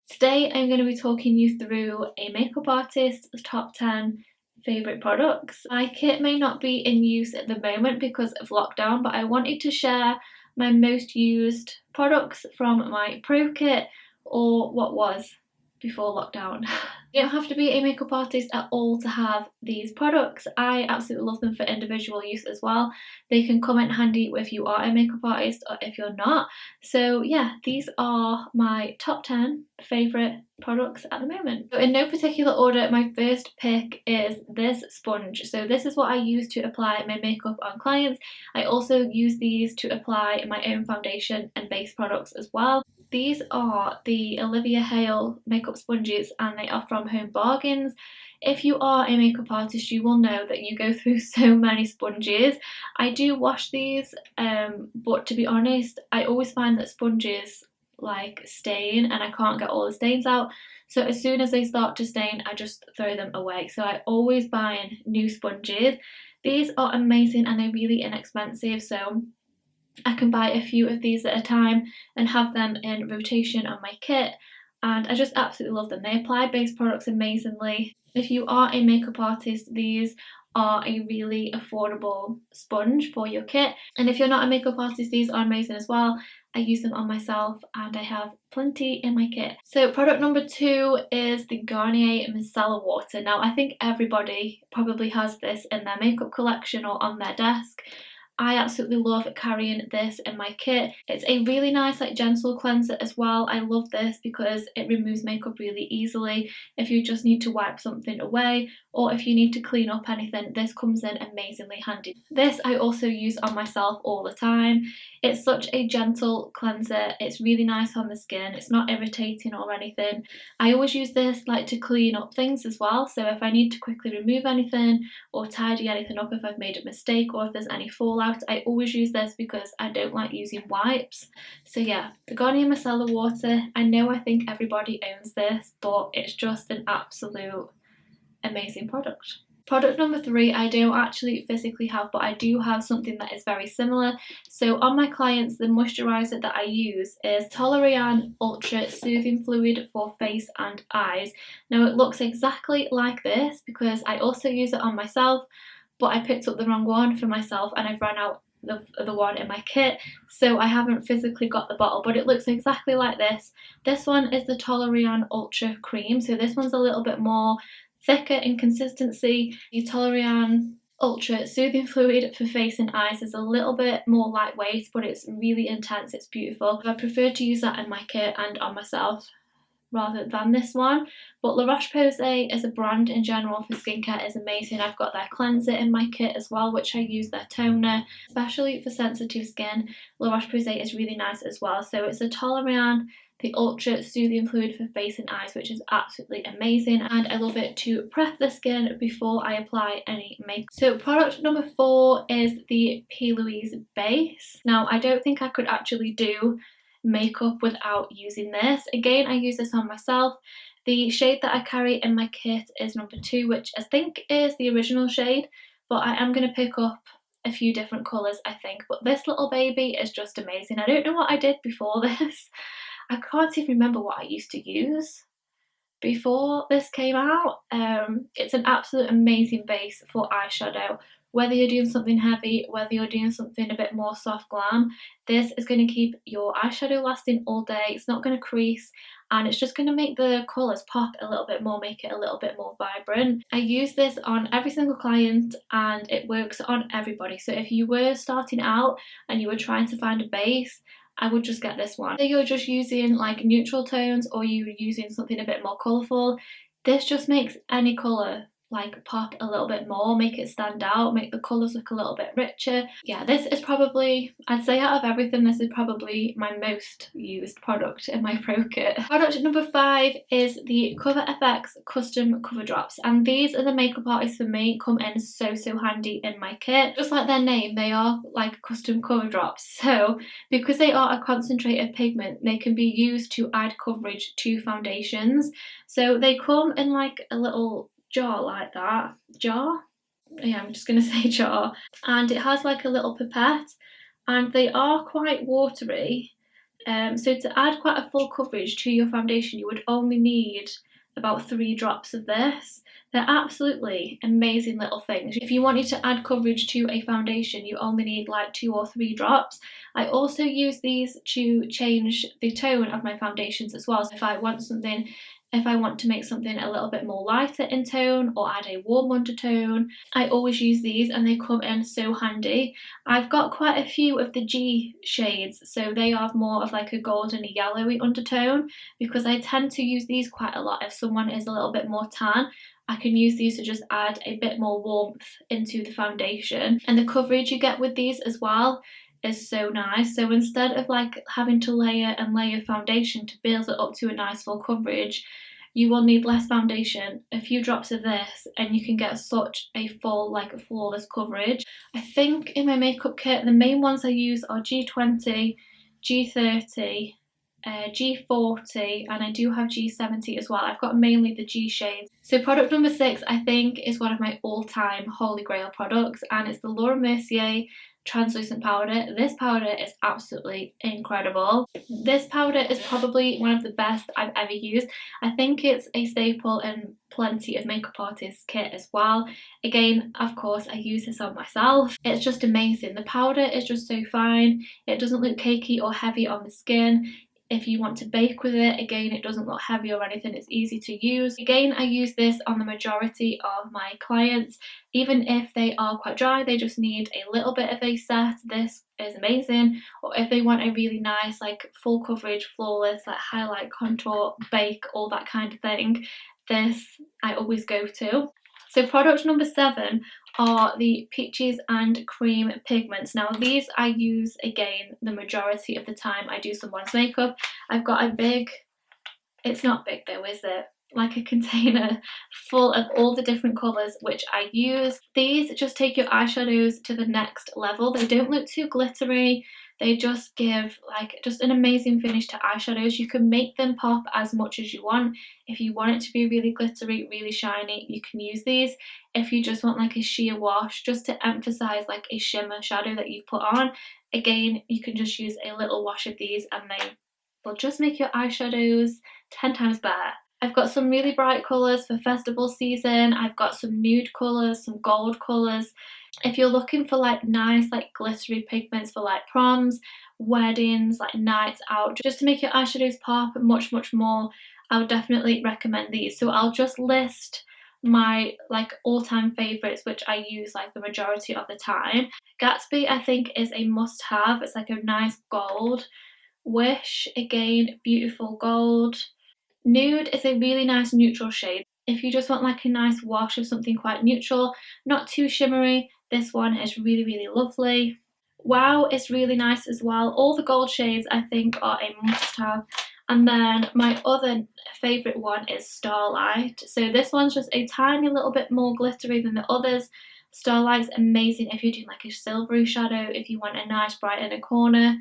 Today I'm going to be talking you through a makeup artist's top 10 favourite products. My kit may not be in use at the moment because of lockdown, but I wanted to share my most used products from my pro kit, or what was before lockdown. You don't have to be a makeup artist at all to have these products. I absolutely love them for individual use as well. They can come in handy if you are a makeup artist or if you're not. So yeah, these are my top 10 favourite products at the moment. So in no particular order, my first pick is this sponge. So this is what I use to apply my makeup on clients. I also use these to apply my own foundation and base products as well. These are the Olivia Hale makeup sponges and they are from Home Bargains. If you are a makeup artist, you will know that you go through so many sponges. I do wash these, but to be honest, I always find that sponges like stain and I can't get all the stains out. So as soon as they start to stain, I just throw them away. So I always buy new sponges. These are amazing and they're really inexpensive. So I can buy a few of these at a time and have them in rotation on my kit, and I just absolutely love them. They apply base products amazingly. If you are a makeup artist, these are a really affordable sponge for your kit, and if you're not a makeup artist, these are amazing as well. I use them on myself and I have plenty in my kit. So product number 2 is the Garnier Micellar Water. Now I think everybody probably has this in their makeup collection or on their desk. I absolutely love carrying this in my kit. It's a really nice like gentle cleanser as well. I love this because it removes makeup really easily. If you just need to wipe something away or if you need to clean up anything, this comes in amazingly handy. This I also use on myself all the time. It's such a gentle cleanser. It's really nice on the skin. It's not irritating or anything. I always use this like to clean up things as well. So if I need to quickly remove anything or tidy anything up if I've made a mistake or if there's any fallout, I always use this because I don't like using wipes. So yeah, the Garnier Micellar Water. I think everybody owns this, but it's just an absolute amazing product. Product number 3 I don't actually physically have, but I do have something that is very similar. So on my clients, the moisturizer that I use is Toleriane Ultra Soothing Fluid for face and eyes. Now it looks exactly like this because I also use it on myself, but I picked up the wrong one for myself and I've run out the one in my kit, so I haven't physically got the bottle, but it looks exactly like this. This one is the Toleriane Ultra Cream, so this one's a little bit more thicker in consistency. The Toleriane Ultra Soothing Fluid for face and eyes is a little bit more lightweight, but it's really intense, it's beautiful. I prefer to use that in my kit and on myself rather than this one. But La Roche-Posay as a brand in general for skincare is amazing. I've got their cleanser in my kit as well, which I use their toner, especially for sensitive skin. La Roche-Posay is really nice as well. So it's a Toleriane, the Ultra Soothing Fluid for face and eyes, which is absolutely amazing, and I love it to prep the skin before I apply any makeup. So product number 4 is the P. Louise base. Now I don't think I could actually do makeup without using this. Again, I use this on myself. The shade that I carry in my kit is number 2, which I think is the original shade, but I am going to pick up a few different colours I think. But this little baby is just amazing. I don't know what I did before this. I can't even remember what I used to use before this came out. It's an absolute amazing base for eyeshadow. Whether you're doing something heavy, whether you're doing something a bit more soft glam, this is going to keep your eyeshadow lasting all day. It's not going to crease and it's just going to make the colours pop a little bit more, make it a little bit more vibrant. I use this on every single client and it works on everybody. So if you were starting out and you were trying to find a base, I would just get this one. Whether you're just using like neutral tones or you're using something a bit more colourful, this just makes any colour like pop a little bit more, make it stand out, make the colours look a little bit richer. Yeah, this is probably, I'd say out of everything, this is probably my most used product in my pro kit. Product number 5 is the Cover FX Custom Cover Drops, and these as a makeup artist for me come in so handy in my kit. Just like their name, they are like custom cover drops, so because they are a concentrated pigment, they can be used to add coverage to foundations. So they come in like a little jar like that. Jar? Yeah, I'm just gonna say jar. And it has like a little pipette and they are quite watery. So to add quite a full coverage to your foundation, you would only need about 3 drops of this. They're absolutely amazing little things. If you wanted to add coverage to a foundation, you only need like 2 or 3 drops. I also use these to change the tone of my foundations as well. So if I want to make something a little bit more lighter in tone or add a warm undertone, I always use these and they come in so handy. I've got quite a few of the G shades, so they have more of like a golden yellowy undertone, because I tend to use these quite a lot if someone is a little bit more tan. I can use these to just add a bit more warmth into the foundation, and the coverage you get with these as well is so nice. So instead of like having to layer and layer foundation to build it up to a nice full coverage, you will need less foundation, a few drops of this, and you can get such a full, like flawless coverage. I think in my makeup kit, the main ones I use are G20, G30, G40, and I do have G70 as well. I've got mainly the G shades. So product number 6, I think, is one of my all-time holy grail products, and it's the Laura Mercier translucent powder. This powder is absolutely incredible. This powder is probably one of the best I've ever used. I think it's a staple in plenty of makeup artists kit as well. Again, of course, I use this on myself. It's just amazing. The powder is just so fine. It doesn't look cakey or heavy on the skin. If you want to bake with it, again, it doesn't look heavy or anything, it's easy to use. Again, I use this on the majority of my clients. Even if they are quite dry, they just need a little bit of a set, this is amazing. Or if they want a really nice, like full coverage, flawless, like highlight, contour, bake, all that kind of thing, this I always go to. So product number 7 are the Peaches and Cream pigments. Now these I use again the majority of the time I do someone's makeup. I've got a big, it's not big though, is it? Like a container full of all the different colours which I use. These just take your eyeshadows to the next level. They don't look too glittery. They just give like just an amazing finish to eyeshadows. You can make them pop as much as you want. If you want it to be really glittery, really shiny, you can use these. If you just want like a sheer wash, just to emphasize like a shimmer shadow that you've put on, again, you can just use a little wash of these and they will just make your eyeshadows 10 times better. I've got some really bright colours for festival season. I've got some nude colours, some gold colours. If you're looking for like nice like glittery pigments for like proms, weddings, like nights out, just to make your eyeshadows pop much more, I would definitely recommend these. So I'll just list my like all-time favourites which I use like the majority of the time. Gatsby I think is a must-have. It's like a nice gold. Wish, again, beautiful gold. Nude is a really nice neutral shade. If you just want like a nice wash of something quite neutral, not too shimmery, this one is really lovely. Wow is really nice as well. All the gold shades I think are a must-have. And then my other favourite one is Starlight. So this one's just a tiny little bit more glittery than the others. Starlight's amazing if you're doing like a silvery shadow, if you want a nice bright inner corner.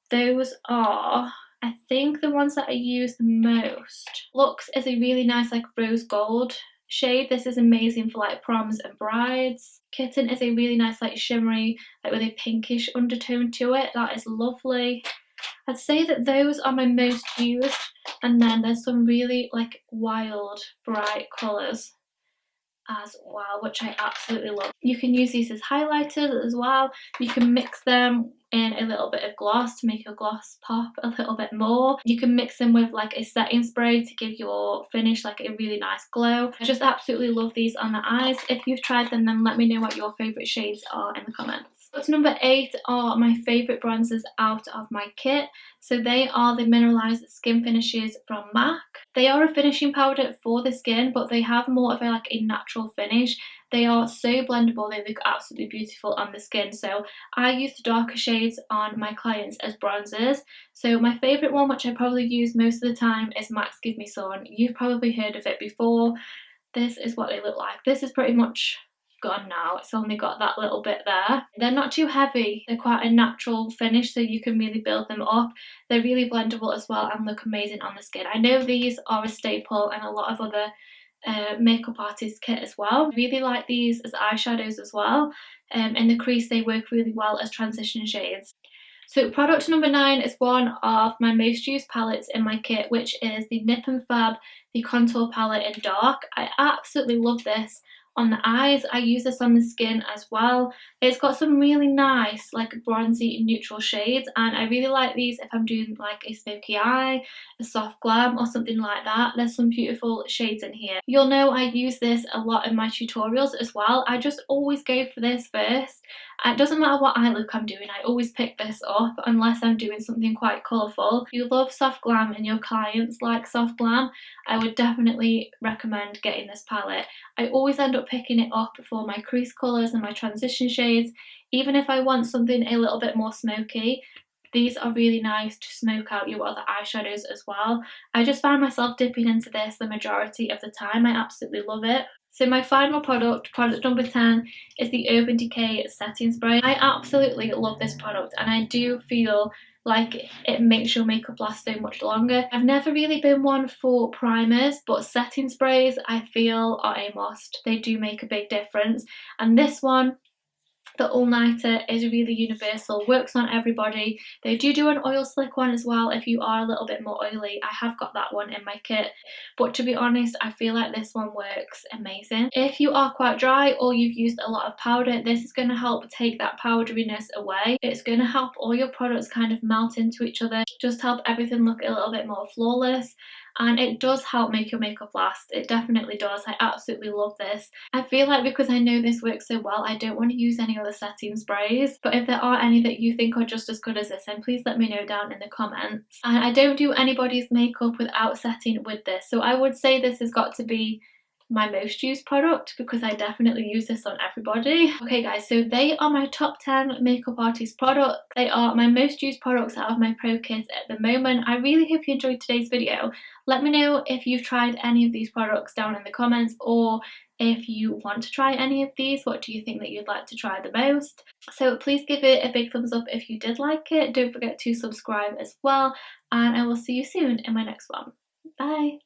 Those are, I think, the ones that I use the most. Lux is a really nice like rose gold shade. This is amazing for like proms and brides. Kitten is a really nice like shimmery, like with a pinkish undertone to it. That is lovely. I'd say that those are my most used, and then there's some really like wild bright colours as well, which I absolutely love. You can use these as highlighters as well. You can mix them in a little bit of gloss to make your gloss pop a little bit more. You can mix them with like a setting spray to give your finish like a really nice glow. I just absolutely love these on the eyes. If you've tried them, then let me know what your favourite shades are in the comments. What's number 8 are my favourite bronzers out of my kit. So they are the mineralized skin finishes from MAC. They are a finishing powder for the skin, but they have more of a natural finish. They are so blendable, they look absolutely beautiful on the skin. So I use the darker shades on my clients as bronzers. So my favourite one, which I probably use most of the time, is MAC's Give Me Sun. You've probably heard of it before. This is what they look like. This is pretty much gone now. It's only got that little bit there. They're not too heavy. They're quite a natural finish, so you can really build them up. They're really blendable as well and look amazing on the skin. I know these are a staple in a lot of other makeup artist kit as well. I really like these as eyeshadows as well. In the crease they work really well as transition shades. So product number 9 is one of my most used palettes in my kit, which is the Nip and Fab, the contour palette in dark. I absolutely love this on the eyes. I use this on the skin as well. It's got some really nice like bronzy neutral shades, and I really like these if I'm doing like a smoky eye, a soft glam or something like that. There's some beautiful shades in here. You'll know I use this a lot in my tutorials as well. I just always go for this first. It doesn't matter what eye look I'm doing, I always pick this up unless I'm doing something quite colourful. If you love soft glam and your clients like soft glam, I would definitely recommend getting this palette. I always end up picking it up for my crease colours and my transition shades. Even if I want something a little bit more smoky, these are really nice to smoke out your other eyeshadows as well. I just find myself dipping into this the majority of the time. I absolutely love it. So my final product, product number 10, is the Urban Decay Setting Spray. I absolutely love this product, and I do feel like it makes your makeup last so much longer. I've never really been one for primers, but setting sprays I feel are a must. They do make a big difference, and this one, the All Nighter, is really universal, works on everybody. They do an oil slick one as well if you are a little bit more oily. I have got that one in my kit, but to be honest, I feel like this one works amazing. If you are quite dry or you've used a lot of powder, this is going to help take that powderiness away. It's going to help all your products kind of melt into each other, just help everything look a little bit more flawless. And it does help make your makeup last. It definitely does. I absolutely love this. I feel like because I know this works so well, I don't want to use any other setting sprays. But if there are any that you think are just as good as this, then please let me know down in the comments. And I don't do anybody's makeup without setting with this. So I would say this has got to be my most used product because I definitely use this on everybody. Okay guys, so they are my top 10 makeup artist products. They are my most used products out of my pro kit at the moment. I really hope you enjoyed today's video. Let me know if you've tried any of these products down in the comments, or if you want to try any of these. What do you think that you'd like to try the most? So please give it a big thumbs up if you did like it. Don't forget to subscribe as well, and I will see you soon in my next one. Bye!